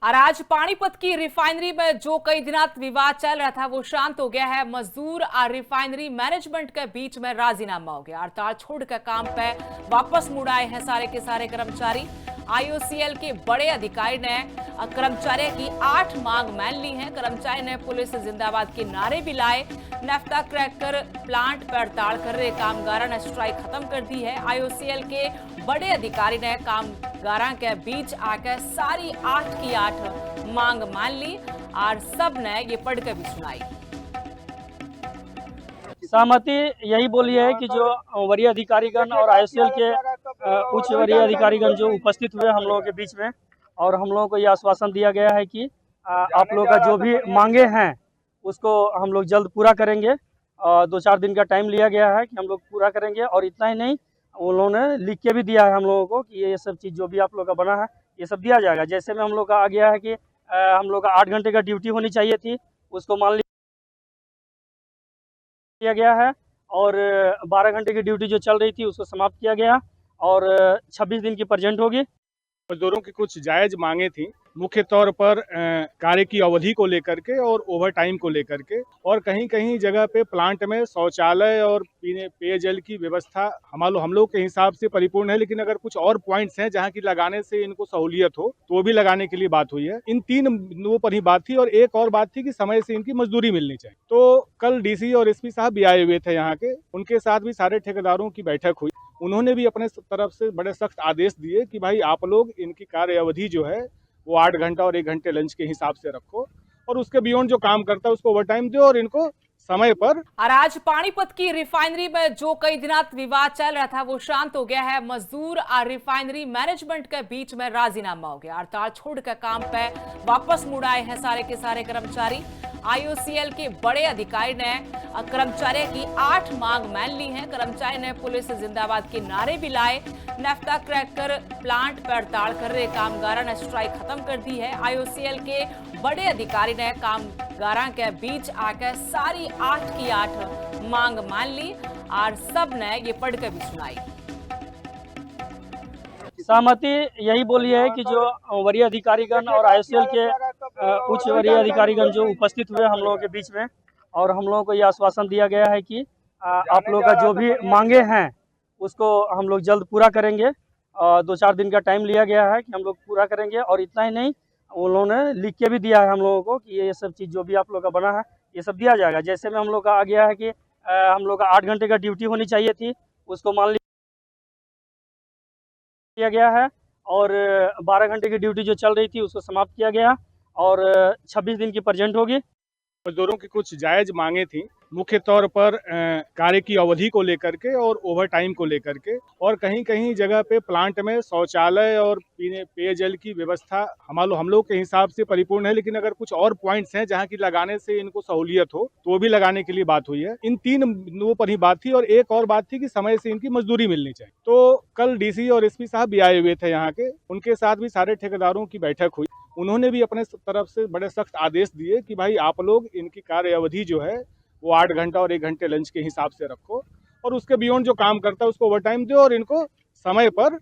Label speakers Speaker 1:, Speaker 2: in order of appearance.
Speaker 1: और आज पानीपत की रिफाइनरी में जो कई दिनों विवाद चल रहा था वो शांत हो गया है। मजदूर और रिफाइनरी मैनेजमेंट के बीच में राजीनामा हो गया। हड़ताल छोड़कर काम पे वापस मुड़ आए हैं सारे के सारे कर्मचारी। आईओसीएल के बड़े अधिकारी ने कर्मचारियों की 8 मांग मान ली हैं। कर्मचारी ने पुलिस जिंदाबाद के नारे भी लाए। नेफ्ता क्रैकर प्लांट पर हड़ताल कर रहे कामगारों ने स्ट्राइक खत्म कर दी है। आईओसीएल के बड़े अधिकारी ने कामगारों के बीच आकर सारी 8 की 8 मांग मान ली और सब ने ये पढ़कर भी सुनाई।
Speaker 2: सहमति यही बोली है कि जो वरीय अधिकारीगण और आईओसीएल के उच्च वरीय अधिकारीगण जो उपस्थित हुए हम लोगों के बीच में, और हम लोगों को यह आश्वासन दिया गया है कि आप लोगों का जो भी मांगे हैं उसको हम लोग जल्द पूरा करेंगे। 2-4 दिन का टाइम लिया गया है कि हम लोग पूरा करेंगे। और इतना ही नहीं, उन्होंने लिख के भी दिया है हम लोगों को कि ये सब चीज़ जो भी आप लोग का बना है ये सब दिया जाएगा। जैसे में हम लोग का आ गया है कि हम लोग का 8 घंटे का ड्यूटी होनी चाहिए थी, उसको मान लिया गया है। और 12 घंटे की ड्यूटी जो चल रही थी उसको समाप्त किया गया और 26 दिन की प्रेजेंट होगी।
Speaker 3: मजदूरों की कुछ जायज मांगे थी, मुख्य तौर पर कार्य की अवधि को लेकर के और ओवर टाइम को लेकर के, और कहीं कहीं जगह पे प्लांट में शौचालय और पीने पेयजल की व्यवस्था हम लोग के हिसाब से परिपूर्ण है, लेकिन अगर कुछ और पॉइंट्स हैं जहां की लगाने से इनको सहूलियत हो तो वो भी लगाने के लिए बात हुई है। इन 3 बिंदुओं पर ही बात थी। और एक और बात थी कि समय से इनकी मजदूरी मिलनी चाहिए। तो कल डीसी और एसपी साहब भी आए हुए थे यहाँ के, उनके साथ भी सारे ठेकेदारों की बैठक हुई। उन्होंने भी अपने तरफ से बड़े सख्त आदेश दिए कि भाई आप लोग इनकी कार्य अवधि जो है वो 8 घंटा और 1 घंटे लंच के हिसाब से रखो, और उसके बियॉन्ड जो काम करता है उसको ओवर टाइम दो और इनको समय पर।
Speaker 1: और आज पानीपत की रिफाइनरी में जो कई दिनों विवाद चल रहा था वो शांत हो गया है। मजदूर और रिफाइनरी मैनेजमेंट के बीच में राजीनामा हो गया। हड़ताल छोड़कर काम पे वापस मुड़ आए हैं सारे के सारे कर्मचारी। आईओसीएल के बड़े अधिकारी ने कर्मचारियों की 8 मांग मान ली हैं। कर्मचारी ने पुलिस जिंदाबाद के नारे भी लाए। नेफ्ता क्रैकर प्लांट पर हड़ताल कर रहे कामगारों ने स्ट्राइक खत्म कर दी है। आईओसीएल के बड़े अधिकारी ने कामगारों के बीच आकर सारी 8 की 8 मांग मान ली और सब ने ये पढ़कर भी सुनाई।
Speaker 2: सहमति यही बोली है कि जो वरीय अधिकारीगण और आईओसीएल के उच्च वरीय अधिकारीगण जो उपस्थित हुए हम लोगों के बीच में, और हम लोगों को यह आश्वासन दिया गया है कि आप लोगों का जो भी मांगे हैं उसको हम लोग जल्द पूरा करेंगे। 2-4 दिन का टाइम लिया गया है कि हम लोग पूरा करेंगे। और इतना ही नहीं, उन्होंने लिख के भी दिया है हम लोगों को कि ये सब चीज़ जो भी आप लोग का बना है ये सब दिया जाएगा। जैसे में हम लोग का आ गया है कि हम लोग का 8 घंटे का ड्यूटी होनी चाहिए थी, उसको मान लिया गया है। और 12 घंटे की ड्यूटी जो चल रही थी उसको समाप्त किया गया और 26 दिन की प्रेजेंट होगी।
Speaker 3: मजदूरों की कुछ जायज मांगे थी, मुख्य तौर पर कार्य की अवधि को लेकर के और ओवर टाइम को लेकर के, और कहीं कहीं जगह पे प्लांट में शौचालय और पीने पेयजल की व्यवस्था हम लोग के हिसाब से परिपूर्ण है, लेकिन अगर कुछ और पॉइंट्स हैं जहां की लगाने से इनको सहूलियत हो तो वो भी लगाने के लिए बात हुई है। इन 3 बिंदुओं पर ही बात थी। और एक और बात थी कि समय से इनकी मजदूरी मिलनी चाहिए। तो कल डीसी और एसपी साहब भी आए हुए थे यहाँ के, उनके साथ भी सारे ठेकेदारों की बैठक हुई। उन्होंने भी अपने तरफ से बड़े सख्त आदेश दिए कि भाई आप लोग इनकी कार्य अवधि जो है वो 8 घंटा और 1 घंटे लंच के हिसाब से रखो, और उसके बियॉन्ड जो काम करता है उसको ओवर टाइम दो और इनको समय पर